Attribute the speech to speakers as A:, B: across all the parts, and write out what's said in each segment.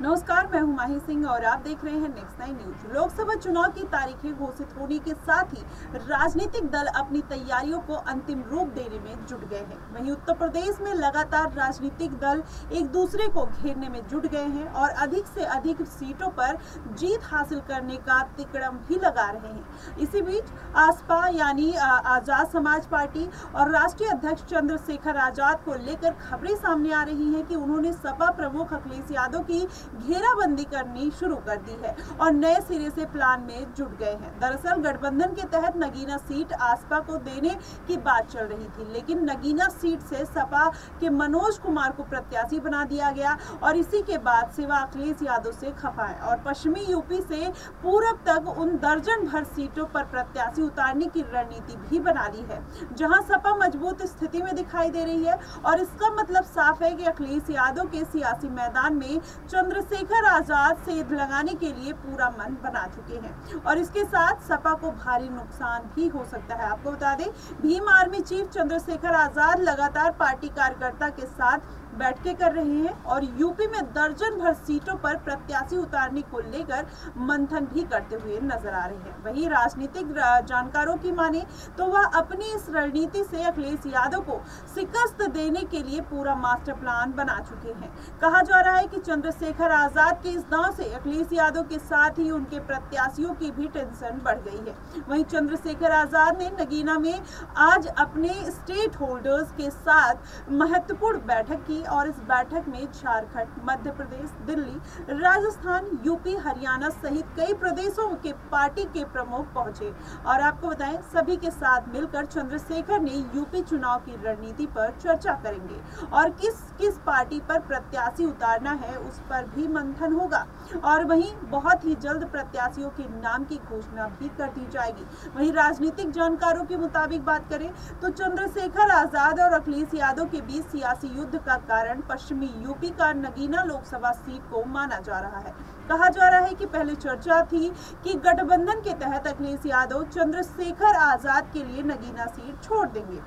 A: नमस्कार, मैं हूं माही सिंह और आप देख रहे हैं नेक्स्ट 9 न्यूज। लोकसभा चुनाव की तारीखें घोषित होने के साथ ही राजनीतिक दल अपनी तैयारियों को अंतिम रूप देने में जुट गए हैं। वहीं उत्तर प्रदेश में लगातार राजनीतिक दल एक दूसरे को घेरने में जुट गए हैं और अधिक से अधिक सीटों पर जीत हासिल करने का तिकड़म भी लगा रहे हैं। इसी बीच आसपा यानी आजाद समाज पार्टी और राष्ट्रीय अध्यक्ष चंद्रशेखर आजाद को लेकर खबरें सामने आ रही हैं कि उन्होंने सपा प्रमुख अखिलेश यादव की घेराबंदी करनी शुरू कर दी है और नए सिरे से प्लान में जुट गए हैं। दरअसल गठबंधन के तहत नगीना सीट आसपा को देने की बात चल रही थी, लेकिन नगीना सीट से सपा के मनोज कुमार को प्रत्याशी बना दिया गया और इसी के बाद सिवा अखिलेश यादव से खफा है और पश्चिमी यूपी से पूरब तक उन दर्जन भर सीटों पर प्रत्याशी उतारने की रणनीति भी बना ली है, जहां सपा मजबूत स्थिति में दिखाई दे रही है। और इसका मतलब साफ है कि अखिलेश यादव के सियासी मैदान में चंद्रशेखर आजाद से लगाने के लिए पूरा मन बना चुके हैं और इसके साथ सपा को भारी नुकसान भी हो सकता है। आपको बता दें, भीम आर्मी चीफ चंद्रशेखर आजाद लगातार पार्टी कार्यकर्ता के साथ बैठकें कर रहे हैं और यूपी में दर्जन भर सीटों पर प्रत्याशी उतारने को लेकर मंथन भी करते हुए नजर आ रहे हैं। वहीं राजनीतिक जानकारों की माने तो वह अपनी इस रणनीति से अखिलेश यादव को शिकस्त देने के लिए पूरा मास्टर प्लान बना चुके हैं। कहा जा रहा है कि चंद्रशेखर आजाद के इस दांव से अखिलेश यादव के साथ ही उनके प्रत्याशियों की भी टेंशन बढ़ गई है। वहीं चंद्रशेखर आजाद ने नगीना में आज अपने स्टेट होल्डर्स के साथ महत्वपूर्ण बैठक की और इस बैठक में झारखंड, मध्य प्रदेश, दिल्ली, राजस्थान, यूपी, हरियाणा सहित कई प्रदेशों के पार्टी के प्रमुख पहुंचे और आपको बताएं, सभी के साथ मिलकर चंद्रशेखर ने यूपी चुनाव की रणनीति पर चर्चा करेंगे और किस किस पार्टी पर प्रत्याशी उतारना है उस पर भी मंथन होगा और वहीं बहुत ही जल्द प्रत्याशियों के नाम की घोषणा भी कर दी जाएगी। वहीं राजनीतिक जानकारों के मुताबिक बात करें तो चंद्रशेखर आजाद और अखिलेश यादव के बीच सियासी युद्ध का कारण पश्चिमी यूपी का नगीना लोकसभा सीट को माना जा रहा है। कहा जा रहा है कि पहले चर्चा थी कि गठबंधन के तहत अखिलेश यादव चंद्रशेखर आजाद के लिए नगीना सीट छोड़ देंगे,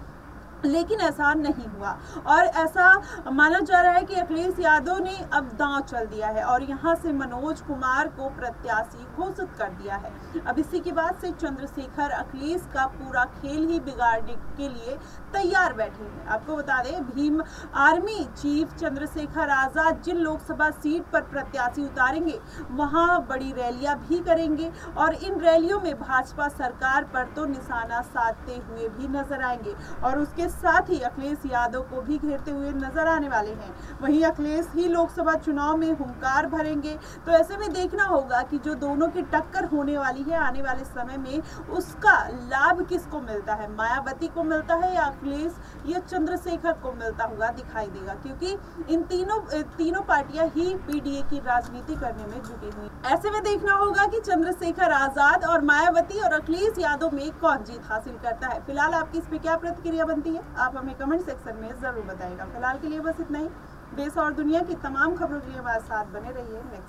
A: लेकिन ऐसा नहीं हुआ और ऐसा माना जा रहा है कि अखिलेश यादव ने अब दांव चल दिया है और यहां से मनोज कुमार को प्रत्याशी घोषित कर दिया है। अब इसी के बाद से चंद्रशेखर अखिलेश का पूरा खेल ही बिगाड़ने के लिए तैयार बैठे हैं। आपको बता दें, भीम आर्मी चीफ चंद्रशेखर आजाद जिन लोकसभा सीट पर प्रत्याशी उतारेंगे वहां बड़ी रैलियां भी करेंगे और इन रैलियों में भाजपा सरकार पर तो निशाना साधते हुए भी नजर आएंगे और उसके साथ ही अखिलेश यादव को भी घेरते हुए नजर आने वाले हैं। वहीं अखिलेश ही लोकसभा चुनाव में हुंकार भरेंगे, तो ऐसे में देखना होगा कि जो दोनों की टक्कर होने वाली है आने वाले समय में, उसका लाभ किसको मिलता है, मायावती को मिलता है या अखिलेश या चंद्रशेखर को मिलता हुआ दिखाई देगा, क्योंकि इन तीनों पार्टियां ही पीडीए की राजनीति करने में जुटी हुई। ऐसे में देखना होगा कि चंद्रशेखर आजाद और मायावती और अखिलेश यादव में कौन जीत हासिल करता है। फिलहाल आपकी इस पे क्या प्रतिक्रिया बनती है, आप हमें कमेंट सेक्शन में जरूर बताइएगा। फिलहाल के लिए बस इतना ही। देश और दुनिया की तमाम खबरों के लिए हमारे साथ बने रहिए। नेक्स्ट